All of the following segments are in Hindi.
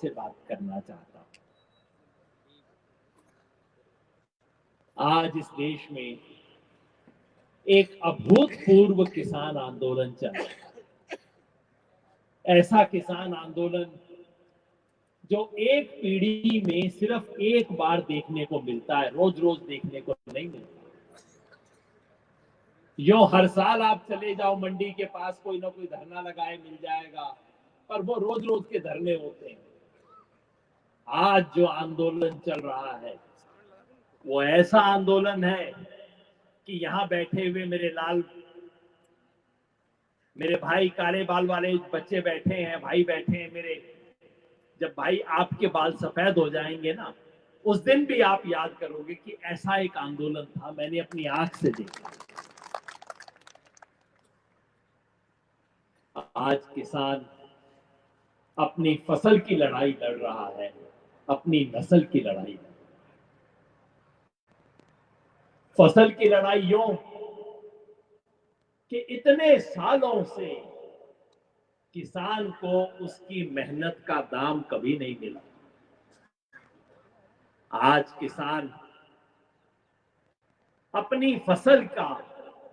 आपसे बात करना चाहता हूं। आज इस देश में एक अभूतपूर्व किसान आंदोलन चल रहा है। ऐसा किसान आंदोलन जो एक पीढ़ी में सिर्फ एक बार देखने को मिलता है, रोज रोज देखने को नहीं मिलता। यो हर साल आप चले जाओ मंडी के पास, कोई ना कोई धरना लगाए मिल जाएगा, पर वो रोज रोज के धरने होते हैं। आज जो आंदोलन चल रहा है वो ऐसा आंदोलन है कि यहां बैठे हुए मेरे भाई काले बाल वाले बच्चे बैठे हैं, भाई बैठे हैं मेरे। जब भाई आपके बाल सफेद हो जाएंगे ना, उस दिन भी आप याद करोगे कि ऐसा एक आंदोलन था, मैंने अपनी आंख से देखा। आज किसान अपनी फसल की लड़ाई लड़ रहा है, अपनी नस्ल की लड़ाई। फसल की लड़ाई यूं कि इतने सालों से किसान को उसकी मेहनत का दाम कभी नहीं मिला। आज किसान अपनी फसल का,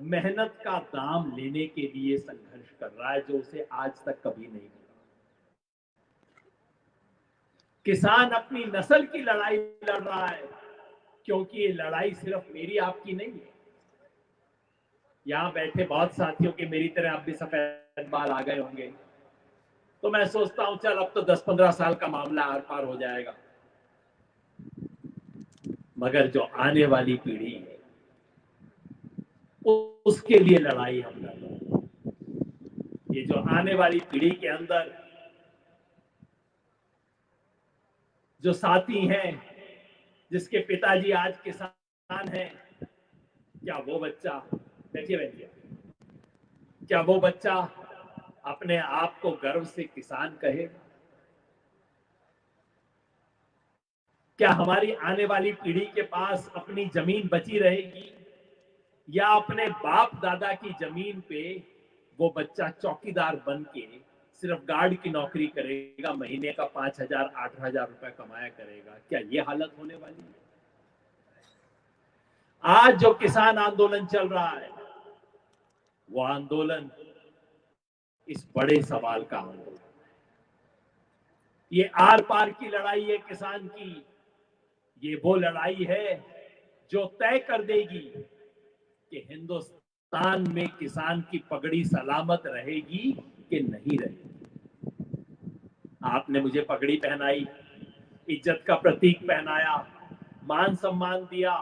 मेहनत का दाम लेने के लिए संघर्ष कर रहा है, जो उसे आज तक कभी नहीं मिला। किसान अपनी नस्ल की लड़ाई लड़ रहा है, क्योंकि ये लड़ाई सिर्फ मेरी आपकी नहीं है। यहां बैठे बहुत साथियों के मेरी तरह अब भी सफेद बाल आ गए होंगे, तो मैं सोचता हूं चल अब तो 10-15 साल का मामला आर पार हो जाएगा। मगर जो आने वाली पीढ़ी है उसके लिए लड़ाई हम लड़ रहे हैं। ये जो आने वाली पीढ़ी के अंदर जो साथी हैं, जिसके पिताजी आज किसान हैं, क्या वो बच्चा, बैठिए, क्या वो बच्चा अपने आप को गर्व से किसान कहेगा? क्या हमारी आने वाली पीढ़ी के पास अपनी जमीन बची रहेगी, या अपने बाप दादा की जमीन पे वो बच्चा चौकीदार बन के सिर्फ गार्ड की नौकरी करेगा, महीने का 5,000-8,000 रुपए कमाया करेगा? क्या ये हालत होने वाली है? आज जो किसान आंदोलन चल रहा है वो आंदोलन इस बड़े सवाल का आंदोलन है। ये आर पार की लड़ाई है किसान की। ये वो लड़ाई है जो तय कर देगी कि हिंदुस्तान में किसान की पगड़ी सलामत रहेगी कि नहीं रहेगी। आपने मुझे पगड़ी पहनाई, इज्जत का प्रतीक पहनाया, मान सम्मान दिया,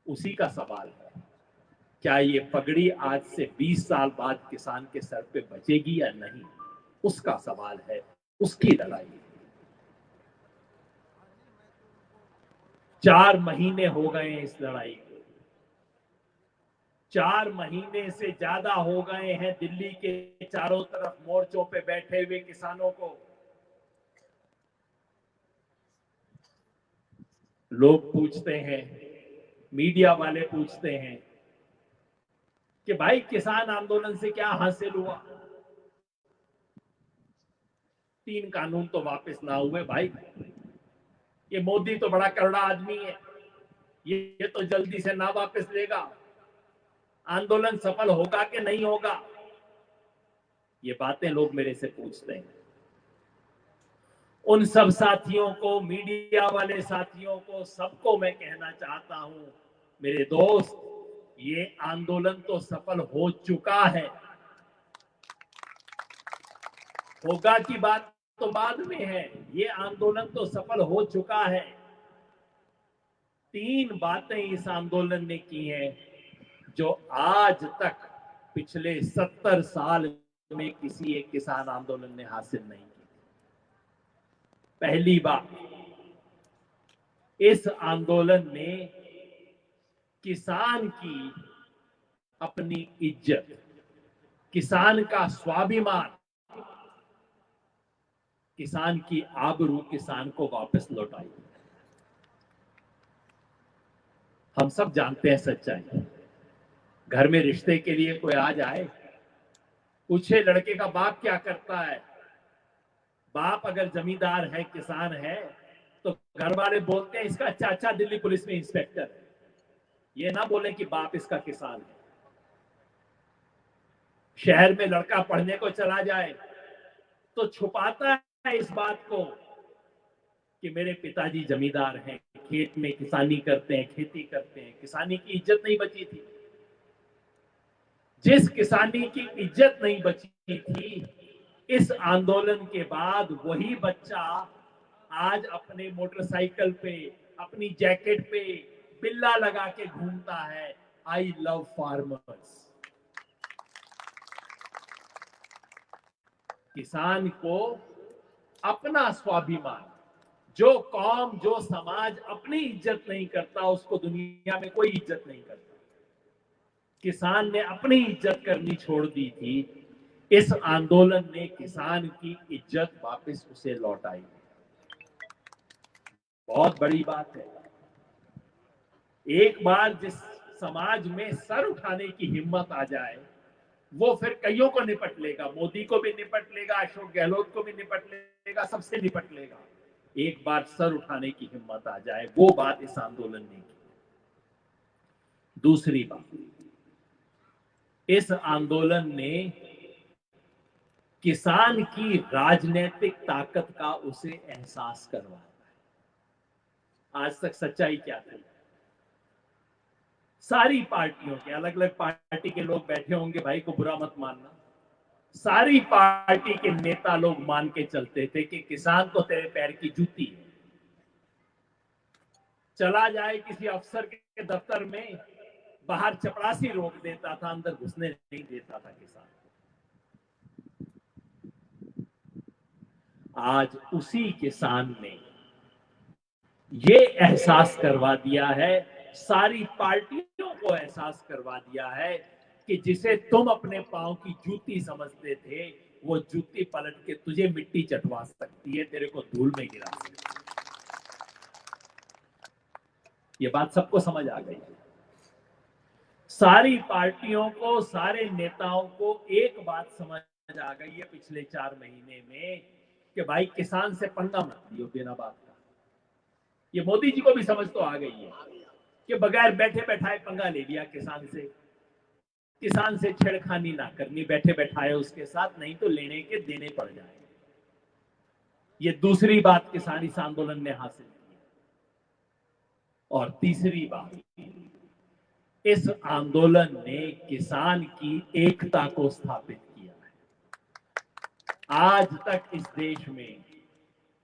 उसी का सवाल है क्या ये पगड़ी आज से 20 साल बाद किसान के सर पे बचेगी या नहीं? उसका सवाल है, उसकी लड़ाई है। 4 महीने हो गए हैं इस लड़ाई को। 4 महीने से ज्यादा हो गए हैं दिल्ली के चारों तरफ मोर्चों पे बैठे हुए किसानों को। लोग पूछते हैं, मीडिया वाले पूछते हैं कि भाई किसान आंदोलन से क्या हासिल हुआ? 3 कानून तो वापस ना हुए भाई। ये मोदी तो बड़ा करड़ा आदमी है, ये तो जल्दी से ना वापस लेगा। आंदोलन सफल होगा कि नहीं होगा? ये बातें लोग मेरे से पूछते हैं। उन सब साथियों को, मीडिया वाले साथियों को, सबको मैं कहना चाहता हूं, मेरे दोस्त, ये आंदोलन तो सफल हो चुका है। होगा की बात तो बाद में है, ये आंदोलन तो सफल हो चुका है। 3 बातें इस आंदोलन ने की हैं जो आज तक पिछले 70 साल में किसी एक किसान आंदोलन ने हासिल नहीं की। पहली बात, इस आंदोलन ने किसान की अपनी इज्जत, किसान का स्वाभिमान, किसान की आबरू किसान को वापस लौटाई। हम सब जानते हैं सच्चाई। घर में रिश्ते के लिए कोई आ जाए, पूछे लड़के का बाप क्या करता है। बाप अगर जमींदार है, किसान है, तो घर वाले बोलते हैं इसका चाचा दिल्ली पुलिस में इंस्पेक्टर है। ये ना बोले कि बाप इसका किसान है। शहर में लड़का पढ़ने को चला जाए तो छुपाता है इस बात को कि मेरे पिताजी जमींदार हैं, खेत में किसानी करते हैं, खेती करते हैं। किसानी की इज्जत नहीं बची थी। जिस किसानी की इज्जत नहीं बची थी, इस आंदोलन के बाद वही बच्चा आज अपने मोटरसाइकिल पे, अपनी जैकेट पे बिल्ला लगा के घूमता है, आई लव फार्मर्स। किसान को अपना स्वाभिमान, जो कौम, जो समाज अपनी इज्जत नहीं करता, उसको दुनिया में कोई इज्जत नहीं करता। किसान ने अपनी इज्जत करनी छोड़ दी थी। इस आंदोलन ने किसान की इज्जत वापस उसे लौटाई। बहुत बड़ी बात है। एक बार जिस समाज में सर उठाने की हिम्मत आ जाए, वो फिर कईयों को निपट लेगा। मोदी को भी निपट लेगा, अशोक गहलोत को भी निपट लेगा, सबसे निपट लेगा। एक बार सर उठाने की हिम्मत आ जाए, वो बात इस आंदोलन ने की। दूसरी बात, इस आंदोलन ने किसान की राजनीतिक ताकत का उसे एहसास करवाया। आज तक सच्चाई क्या थी? सारी पार्टियों के, अलग अलग पार्टी के लोग बैठे होंगे, भाई को बुरा मत मानना, सारी पार्टी के नेता लोग मान के चलते थे कि किसान तो तेरे पैर की जूती है। चला जाए किसी अफसर के दफ्तर में, बाहर चपरासी रोक देता था, अंदर घुसने नहीं देता था किसान। आज उसी किसान ने ये एहसास करवा दिया है, सारी पार्टियों को एहसास करवा दिया है कि जिसे तुम अपने पांव की जूती समझते थे, वो जूती पलट के तुझे मिट्टी चटवा सकती है, तेरे को धूल में गिरा सकती है। ये बात सबको समझ आ गई। सारी पार्टियों को, सारे नेताओं को एक बात समझ आ गई है पिछले 4 महीने में कि भाई किसान से पंगा मत लियो बिना बात का। ये मोदी जी को भी समझ तो आ गई है कि बगैर बैठे बैठाए पंगा ले लिया किसान से। किसान से छेड़खानी ना करनी बैठे बैठाए उसके साथ, नहीं तो लेने के देने पड़ जाए। ये दूसरी बात किसान इस आंदोलन ने हासिल की। और तीसरी बात, इस आंदोलन ने किसान की एकता को स्थापित किया है। आज तक इस देश में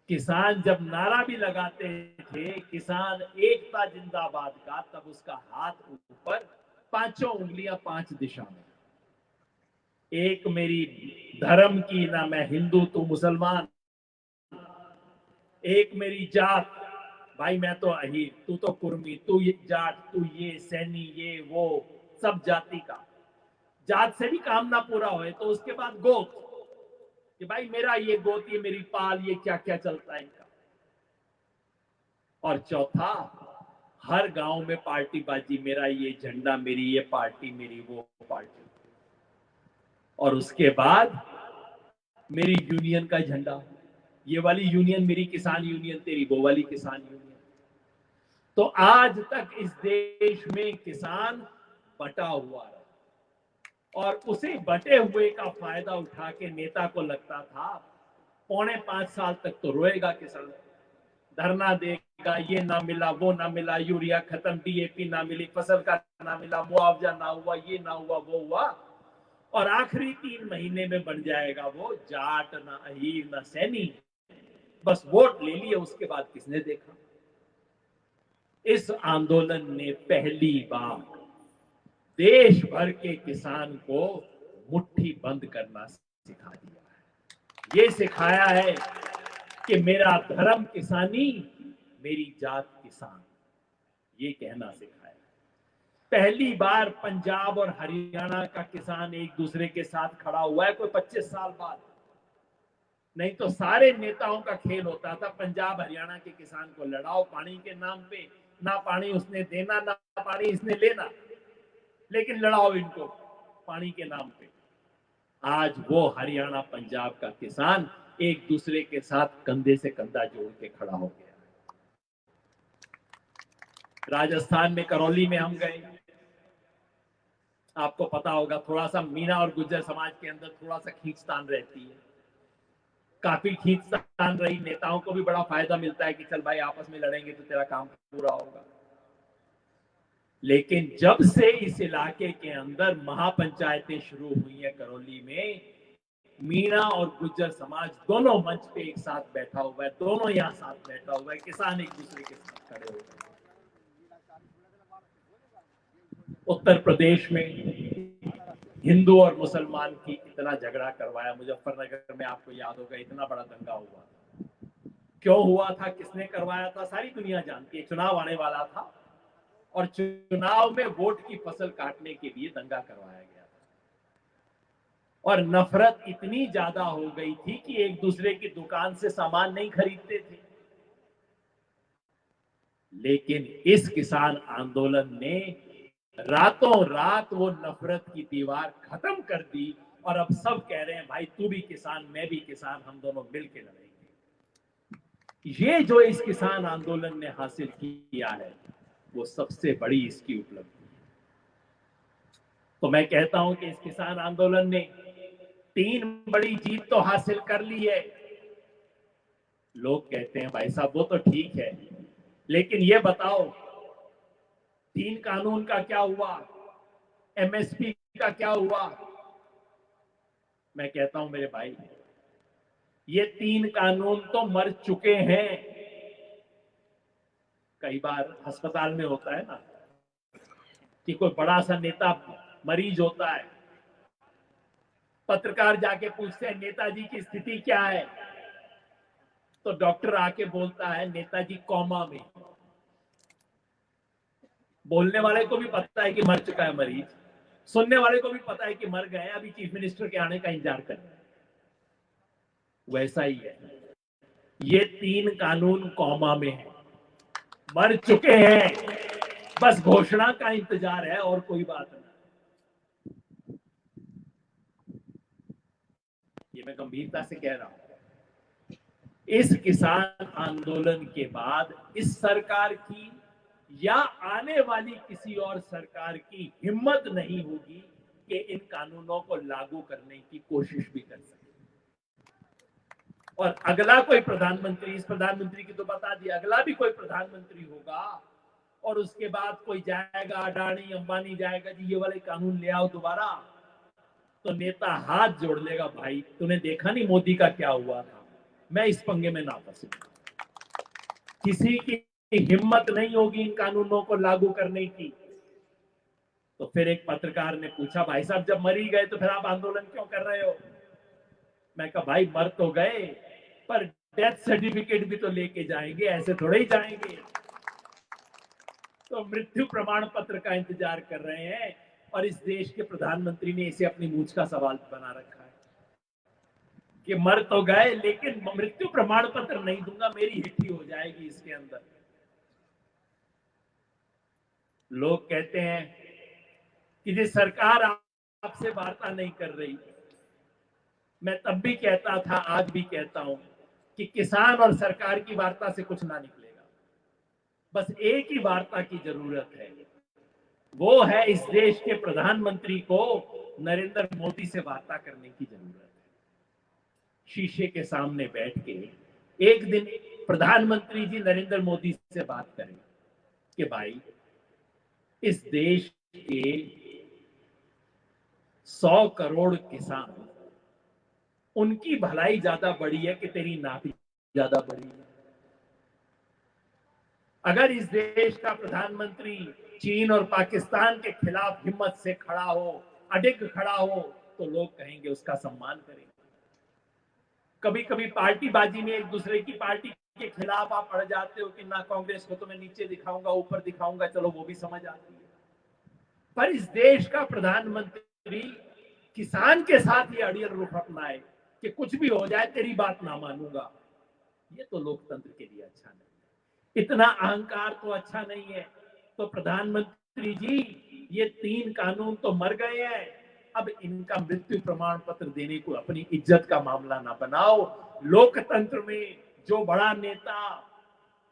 किसान जब नारा भी लगाते थे, किसान एकता जिंदाबाद का, तब उसका हाथ ऊपर, पांचों उंगलियां 5 दिशा में। एक मेरी धर्म की, ना मैं हिंदू तू मुसलमान, एक मेरी जात, भाई मैं तो अहीर, तू तो कुर्मी, तू ये जाट, तू ये सैनी, ये वो, सब जाति का। जात से भी काम ना पूरा होए तो उसके बाद गोत, कि भाई मेरा ये गोत, ये मेरी पाल, ये क्या क्या चलता है इनका। और चौथा, हर गांव में पार्टी बाजी, मेरा ये झंडा, मेरी ये पार्टी, मेरी वो पार्टी। और उसके बाद मेरी यूनियन का झंडा, ये वाली यूनियन मेरी किसान यूनियन, तेरी वो वाली किसान यूनियन। तो आज तक इस देश में किसान बटा हुआ रहा, और उसी बटे हुए का फायदा उठा के नेता को लगता था 4.5 साल तक तो रोएगा किसान, धरना देगा, ये ना मिला, वो ना मिला, यूरिया खत्म, डीएपी ना मिली, फसल का ना मिला, मुआवजा ना हुआ, ये ना हुआ, वो हुआ। और आखिरी 3 महीने में बन जाएगा वो जाट, ना अहीर, ना सैनी, बस वोट ले लिए, उसके बाद किसने देखा। इस आंदोलन ने पहली बार देश भर के किसान को मुट्ठी बंद करना सिखा दिया है। ये सिखाया है कि मेरा धर्म किसानी, मेरी जात किसान, ये कहना सिखाया। पहली बार पंजाब और हरियाणा का किसान एक दूसरे के साथ खड़ा हुआ है, कोई 25 साल बाद। नहीं तो सारे नेताओं का खेल होता था, पंजाब हरियाणा के किसान को लड़ाओ पानी के नाम पे, ना पानी उसने देना, ना पानी इसने लेना, लेकिन लड़ाओ इनको पानी के नाम पे। आज वो हरियाणा पंजाब का किसान एक दूसरे के साथ कंधे से कंधा जोड़ के खड़ा हो गया। राजस्थान में करौली में हम गए, आपको पता होगा थोड़ा सा मीना और गुज्जर समाज के अंदर थोड़ा सा खींचतान रहती है, काफी खींचतान रही, नेताओं को भी बड़ा फायदा मिलता है कि चल भाई आपस में लड़ेंगे तो तेरा काम पूरा होगा। लेकिन जब से इस इलाके के अंदर महापंचायतें शुरू हुई है करौली में, मीणा और गुज्जर समाज दोनों मंच पे एक साथ बैठा हुआ है, दोनों यहाँ साथ बैठा हुआ है, किसान एक दूसरे के साथ खड़े हो गए। उत्तर प्रदेश में हिंदू और मुसलमान की इतना झगड़ा करवाया, मुजफ्फरनगर में आपको याद होगा इतना बड़ा दंगा हुआ, क्यों हुआ था, किसने करवाया था, सारी दुनिया जानती है। चुनाव आने वाला था और चुनाव में वोट की फसल काटने के लिए दंगा करवाया गया था, और नफरत इतनी ज्यादा हो गई थी कि एक दूसरे की दुकान से सामान नहीं खरीदते थे। लेकिन इस किसान आंदोलन ने रातों रात वो नफरत की दीवार खत्म कर दी, और अब सब कह रहे हैं भाई तू भी किसान मैं भी किसान, हम दोनों मिलकर लड़ेंगे। ये जो इस किसान आंदोलन ने हासिल किया है वो सबसे बड़ी इसकी उपलब्धि है। तो मैं कहता हूं कि इस किसान आंदोलन ने 3 बड़ी जीत तो हासिल कर ली है। लोग कहते हैं भाई साहब वो तो ठीक है, लेकिन ये बताओ 3 कानून का क्या हुआ, एमएसपी का क्या हुआ? मैं कहता हूं मेरे भाई, ये 3 कानून तो मर चुके हैं। कई बार अस्पताल में होता है ना कि कोई बड़ा सा नेता मरीज होता है, पत्रकार जाके पूछते हैं नेताजी की स्थिति क्या है, तो डॉक्टर आके बोलता है नेताजी कोमा में। बोलने वाले को भी पता है कि मर चुका है मरीज, सुनने वाले को भी पता है कि मर गए, अभी चीफ मिनिस्टर के आने का इंतजार कर रहे हैं। वैसा ही है, ये 3 कानून कोमा में है, मर चुके हैं, बस घोषणा का इंतजार है और कोई बात नहीं। ये मैं गंभीरता से कह रहा हूं। इस किसान आंदोलन के बाद इस सरकार की या आने वाली किसी और सरकार की हिम्मत नहीं होगी कि इन कानूनों को लागू करने की कोशिश भी कर सके। और अगला कोई प्रधानमंत्री, इस प्रधानमंत्री की तो बता दिया, अगला भी कोई प्रधानमंत्री होगा और उसके बाद कोई जाएगा, अडानी अंबानी जाएगा जी ये वाले कानून ले आओ दोबारा, तो नेता हाथ जोड़ लेगा, भाई तूने देखा नहीं मोदी का क्या हुआ था, मैं इस पंगे में ना फंसू। किसी की हिम्मत नहीं होगी इन कानूनों को लागू करने की। तो फिर एक पत्रकार ने पूछा भाई साहब जब मर ही गए तो फिर आप आंदोलन क्यों कर रहे हो? मैं कहा भाई मर तो गए पर डेथ सर्टिफिकेट भी तो लेके जाएंगे, ऐसे थोड़े ही जाएंगे। तो मृत्यु प्रमाण पत्र का इंतजार कर रहे हैं, और इस देश के प्रधानमंत्री ने इसे अपनी मूंछ का सवाल बना रखा है कि मर तो गए लेकिन मृत्यु प्रमाण पत्र नहीं दूंगा, मेरी हिट्टी हो जाएगी इसके अंदर। लोग कहते हैं कि ये सरकार आपसे वार्ता नहीं कर रही। मैं तब भी कहता था, आज भी कहता हूं कि किसान और सरकार की वार्ता से कुछ ना निकलेगा। बस एक ही वार्ता की जरूरत है, वो है इस देश के प्रधानमंत्री को नरेंद्र मोदी से वार्ता करने की जरूरत है। शीशे के सामने बैठ के एक दिन प्रधानमंत्री जी नरेंद्र मोदी से बात करें कि भाई इस देश के 100 करोड़ किसान, उनकी भलाई ज्यादा बड़ी है कि तेरी नापी ज्यादा बड़ी है? अगर इस देश का प्रधानमंत्री चीन और पाकिस्तान के खिलाफ हिम्मत से खड़ा हो, अडिग खड़ा हो, तो लोग कहेंगे उसका सम्मान करेंगे। कभी कभी पार्टीबाजी में एक दूसरे की पार्टी के खिलाफ आप अड़ जाते हो कि ना कांग्रेस को तो मैं नीचे दिखाऊंगा ऊपर दिखाऊंगा, चलो वो भी समझ आती है। पर इस देश का प्रधानमंत्री किसान के साथ ये अड़ियल रुख अपनाए कि कुछ भी हो जाए तेरी बात ना मानूंगा, ये तो लोकतंत्र के लिए अच्छा नहीं है। इतना अहंकार तो अच्छा नहीं है। तो प्रधानमंत्री जी ये 3 कानून तो मर गए हैं, अब इनका मृत्यु प्रमाण पत्र देने को अपनी इज्जत का मामला ना बनाओ। लोकतंत्र में जो बड़ा नेता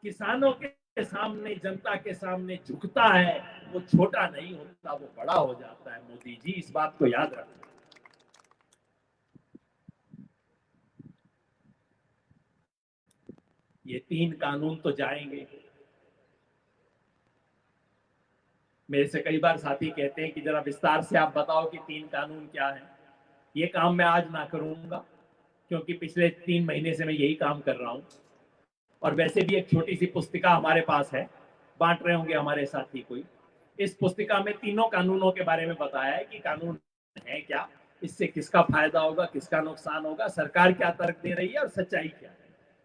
किसानों के सामने, जनता के सामने झुकता है, वो छोटा नहीं होता, वो बड़ा हो जाता है। मोदी जी, इस बात को याद रखना। ये 3 कानून तो जाएंगे। मेरे से कई बार साथी कहते हैं कि जरा विस्तार से आप बताओ कि 3 कानून क्या है। ये काम मैं आज ना करूंगा, क्योंकि पिछले 3 महीने से मैं यही काम कर रहा हूं। और वैसे भी एक छोटी सी पुस्तिका हमारे पास है, बांट रहे होंगे हमारे साथी कोई। इस पुस्तिका में तीनों कानूनों के बारे में बताया है कि कानून है क्या, इससे किसका फायदा होगा, किसका नुकसान होगा, सरकार क्या तर्क दे रही है और सच्चाई क्या है।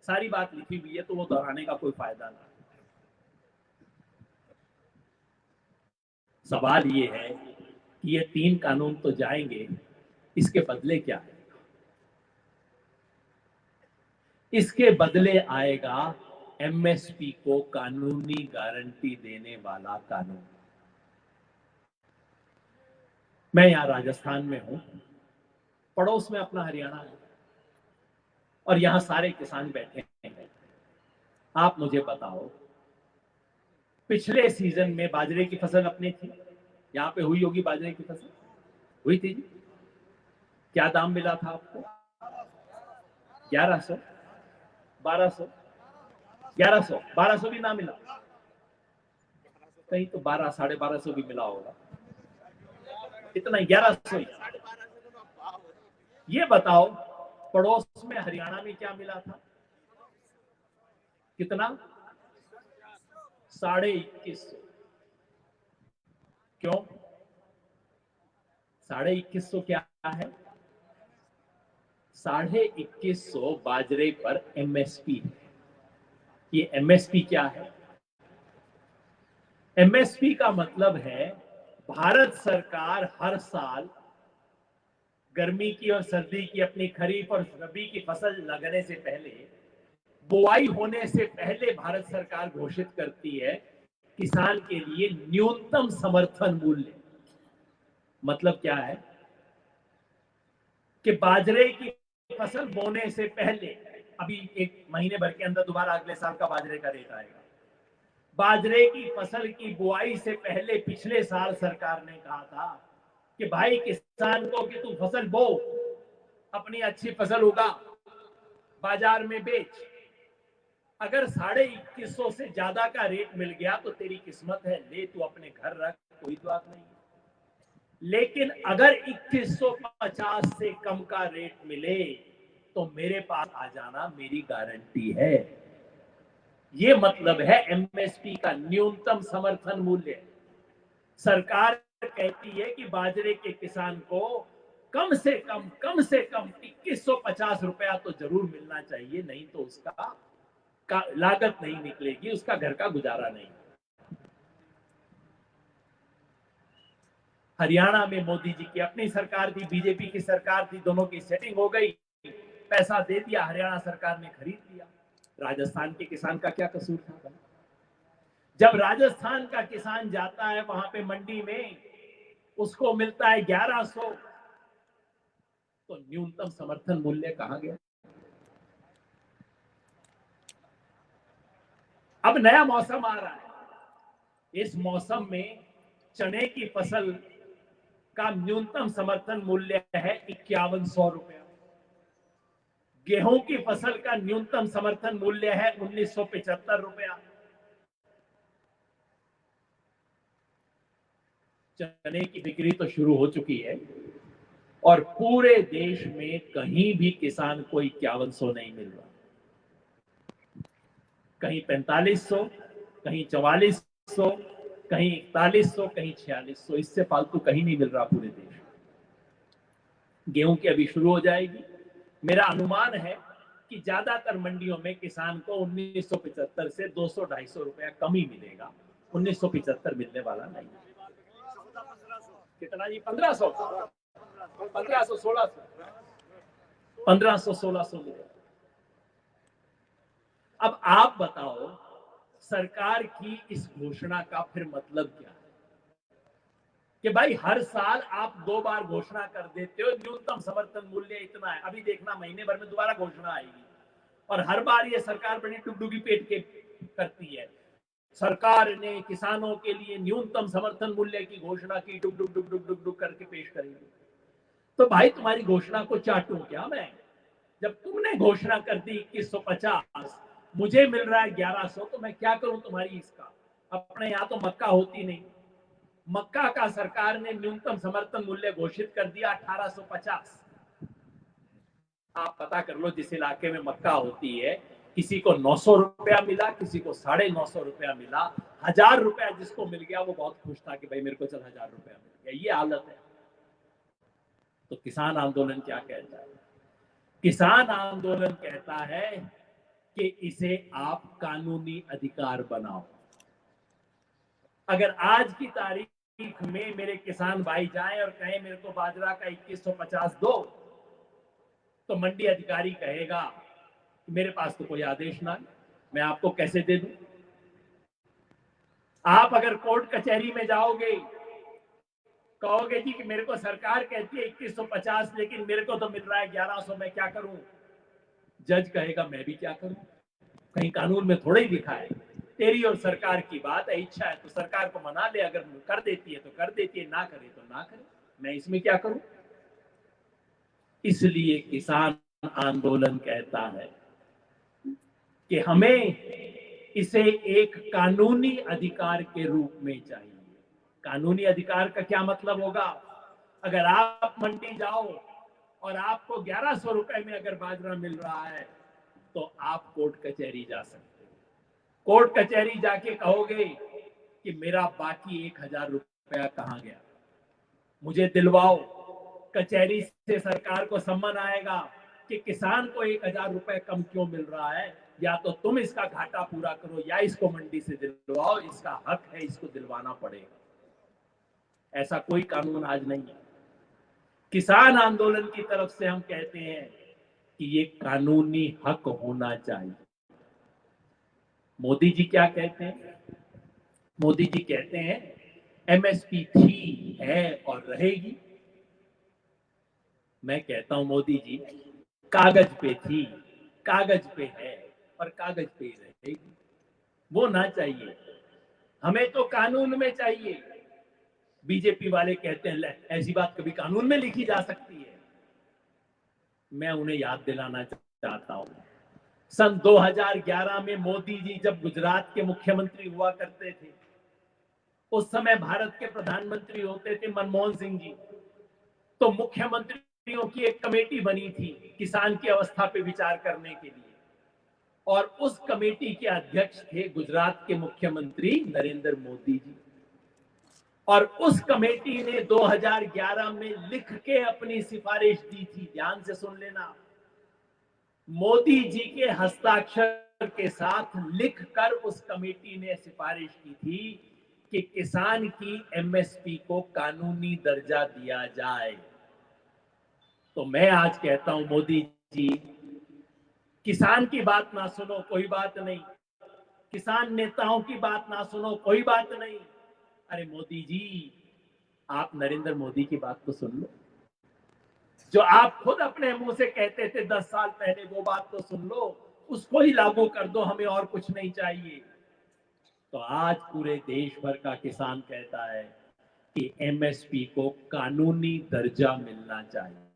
सारी बात लिखी हुई है, तो वो दोहराने का कोई फायदा नहीं। सवाल ये है कि ये 3 कानून तो जाएंगे, इसके बदले क्या है? इसके बदले आएगा एमएसपी को कानूनी गारंटी देने वाला कानून। मैं यहां राजस्थान में हूं, पड़ोस में अपना हरियाणा है, और यहां सारे किसान बैठे हैं। आप मुझे बताओ, पिछले सीजन में बाजरे की फसल अपनी थी, यहां पे हुई होगी बाजरे की फसल, हुई थी जी? क्या दाम मिला था आपको? 1100, 1200, 1100, 1200 भी ना मिला, कहीं तो 12, 1250 भी मिला होगा। इतना 1100 ही। ये बताओ, पड़ोस में हरियाणा में क्या मिला था? कितना? 2150। क्यों 2150? क्या है? 2150 बाजरे पर एमएसपी है। ये एमएसपी क्या है? एमएसपी का मतलब है भारत सरकार हर साल गर्मी की और सर्दी की अपनी खरीफ और रबी की फसल लगने से पहले, बुआई होने से पहले भारत सरकार घोषित करती है किसान के लिए न्यूनतम समर्थन मूल्य। मतलब क्या है कि बाजरे की फसल बोने से पहले, अभी 1 महीने भर के अंदर दोबारा अगले साल का बाजरे का रेट आएगा। बाजरे की फसल की बुआई से पहले पिछले साल सरकार ने कहा था कि भाई किसान को कि तू फसल बो, अपनी अच्छी फसल उगा, बाजार में बेच। अगर 2150 से ज्यादा का रेट मिल गया तो तेरी किस्मत है, ले तू अपने घर रख, कोई बात नहीं। लेकिन अगर 2150 से कम का रेट मिले तो मेरे पास आ जाना, मेरी गारंटी है। ये मतलब है एमएसपी का न्यूनतम समर्थन मूल्य। सरकार कहती है कि बाजरे के किसान को कम से कम 2150 रुपया तो जरूर मिलना चाहिए, नहीं तो उसका लागत नहीं निकलेगी, उसका घर का गुजारा नहीं। हरियाणा में मोदी जी की अपनी सरकार थी, बीजेपी की सरकार थी, दोनों की सेटिंग हो गई, पैसा दे दिया, हरियाणा सरकार ने खरीद लिया। राजस्थान के किसान का क्या कसूर था? जब राजस्थान का किसान जाता है वहां पे मंडी में, उसको मिलता है 1100, तो न्यूनतम समर्थन मूल्य कहां गया? अब नया मौसम आ रहा है, इस मौसम में चने की फसल का न्यूनतम समर्थन मूल्य है 5100 रुपया। गेहूं की फसल का न्यूनतम समर्थन मूल्य है 1975 रुपया। चने की बिक्री तो शुरू हो चुकी है, और पूरे देश में कहीं भी किसान को 5100 नहीं मिल रहा। कहीं 4500, कहीं 4400, कहीं 4100, कहीं 4600, इससे फालतू कहीं नहीं मिल रहा पूरे देश में। गेहूं की अभी शुरू हो जाएगी। मेरा अनुमान है कि ज्यादातर मंडियों में किसान को 1975 से 200-250 रुपया कम ही मिलेगा, 1975 मिलने वाला नहीं। कितना जी? 1500, 1500, 1600, 1500, 1600 मिलेगा। अब आप बताओ, सरकार की इस घोषणा का फिर मतलब क्या है? कि भाई हर साल आप 2 बार घोषणा कर देते हो न्यूनतम समर्थन मूल्य इतना है, अभी देखना महीने भर में दोबारा घोषणा आएगी और हर बार ये सरकार बड़ी टुकड़ुकी पेट के करती है। सरकार ने किसानों के लिए न्यूनतम समर्थन मूल्य की घोषणा की, डुक डुक डुक डुक डुक डुक करके पेश करेगी। तो भाई तुम्हारी घोषणा को चाटूं क्या मैं? जब तुमने घोषणा कर दी 2150, मुझे मिल रहा है 1100, तो मैं क्या करूं तुम्हारी इसका? अपने यहां तो मक्का होती नहीं। मक्का का सरकार ने न्यूनतम समर्थन मूल्य घोषित कर दिया 1850। आप पता कर लो जिस इलाके में मक्का होती है, किसी को 900 रुपया मिला, किसी को 950 रुपया मिला, 1000 रुपया जिसको मिल गया वो बहुत खुश था कि भाई मेरे को चल 1000 रुपया मिल गया। ये हालत है। तो किसान आंदोलन क्या कहता है? किसान आंदोलन कहता है कि इसे आप कानूनी अधिकार बनाओ। अगर आज की तारीख में मेरे किसान भाई जाएं और कहें मेरे को बाजरा का 2150 दो, तो मंडी अधिकारी कहेगा मेरे पास तो कोई आदेश ना है, मैं आपको कैसे दे दूं? आप अगर कोर्ट कचहरी में जाओगे, कहोगे जी कि मेरे को सरकार कहती है 2150, लेकिन मेरे को तो मिल रहा है 1100, मैं क्या करूं? जज कहेगा मैं भी क्या करूं? कहीं कानून में थोड़ा ही लिखा है। तेरी और सरकार की बात है, इच्छा है तो सरकार को मना ले, अगर कर देती है तो कर देती है, ना करे तो ना करे, मैं इसमें क्या करूं? इसलिए किसान आंदोलन कहता है कि हमें इसे एक कानूनी अधिकार के रूप में चाहिए। कानूनी अधिकार का क्या मतलब होगा? अगर आप मंडी जाओ और आपको 1100 रुपए में अगर बाजरा मिल रहा है, तो आप कोर्ट कचहरी जा सकते हो। कोर्ट कचहरी जाके कहोगे कि मेरा बाकी 1000 रुपया कहां गया, मुझे दिलवाओ। कचहरी से सरकार को सम्मन आएगा कि किसान को 1000 रुपए कम क्यों मिल रहा है, या तो तुम इसका घाटा पूरा करो या इसको मंडी से दिलवाओ, इसका हक है, इसको दिलवाना पड़ेगा। ऐसा कोई कानून आज नहीं है। किसान आंदोलन की तरफ से हम कहते हैं कि ये कानूनी हक होना चाहिए। मोदी जी क्या कहते हैं? मोदी जी कहते हैं एमएसपी थी, है और रहेगी। मैं कहता हूं मोदी जी, कागज पे थी, कागज पे है और कागज पे ही रहेगी। वो ना चाहिए, हमें तो कानून में चाहिए। बीजेपी वाले कहते हैं ऐसी बात कभी कानून में लिखी जा सकती है। मैं उन्हें याद दिलाना चाहता हूं, सन 2011 में मोदी जी जब गुजरात के मुख्यमंत्री हुआ करते थे, उस समय भारत के प्रधानमंत्री होते थे मनमोहन सिंह जी। तो मुख्यमंत्रियों की एक कमेटी बनी थी किसान की अवस्था पे विचार करने के लिए, और उस कमेटी के अध्यक्ष थे गुजरात के मुख्यमंत्री नरेंद्र मोदी जी। और उस कमेटी ने 2011 में लिख के अपनी सिफारिश दी थी, ध्यान से सुन लेना। मोदी जी के हस्ताक्षर के साथ लिखकर उस कमेटी ने सिफारिश की थी कि किसान की एमएसपी को कानूनी दर्जा दिया जाए। तो मैं आज कहता हूं मोदी जी, किसान की बात ना सुनो, कोई बात नहीं। किसान नेताओं की बात ना सुनो, कोई बात नहीं। अरे मोदी जी, आप नरेंद्र मोदी की बात तो सुन लो। जो आप खुद अपने मुंह से कहते थे 10 साल पहले, वो बात तो सुन लो, उसको ही लागू कर दो, हमें और कुछ नहीं चाहिए। तो आज पूरे देश भर का किसान कहता है कि एमएसपी को कानूनी दर्जा मिलना चाहिए।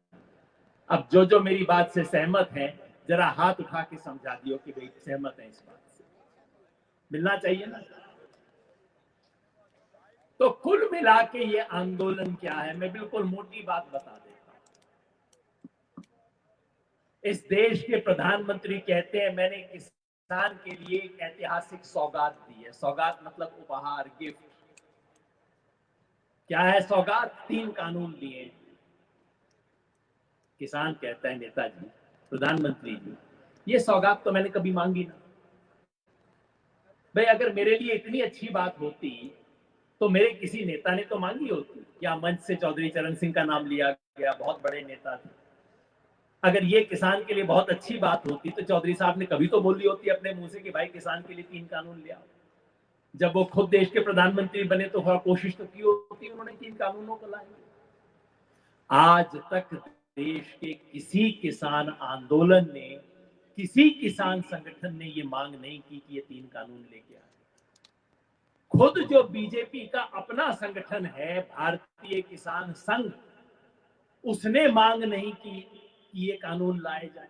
अब जो मेरी बात से सहमत है, जरा हाथ उठा के समझा दियो कि भाई सहमत है इस बात से। मिलना चाहिए ना? तो कुल मिला के ये आंदोलन क्या है, मैं बिल्कुल मोटी बात बता देता हूं। इस देश के प्रधानमंत्री कहते हैं मैंने किसान के लिए एक ऐतिहासिक सौगात दी है। सौगात मतलब उपहार, गिफ्ट। क्या है सौगात? 3 कानून दिए। किसान कहता है नेताजी, प्रधानमंत्री जी, ये सौगात तो मैंने कभी मांगी ना। भाई अगर मेरे लिए इतनी अच्छी बात होती तो मेरे किसी नेता ने तो मांगी होती। क्या मंच से चौधरी चरण सिंह का नाम लिया गया, बहुत बड़े नेता थे। अगर ये किसान के लिए बहुत अच्छी बात होती तो चौधरी साहब ने कभी तो बोली होती अपने मुंह से कि भाई किसान के लिए 3 कानून ले आओ। जब वो खुद देश के प्रधानमंत्री बने तो थोड़ा कोशिश तो की होती उन्होंने 3 कानूनों को लाने। आज तक देश के किसी किसान आंदोलन ने, किसी किसान संगठन ने ये मांग नहीं की कि ये 3 कानून लेके आए। खुद जो बीजेपी का अपना संगठन है भारतीय किसान संघ, उसने मांग नहीं की कि ये कानून लाए जाए।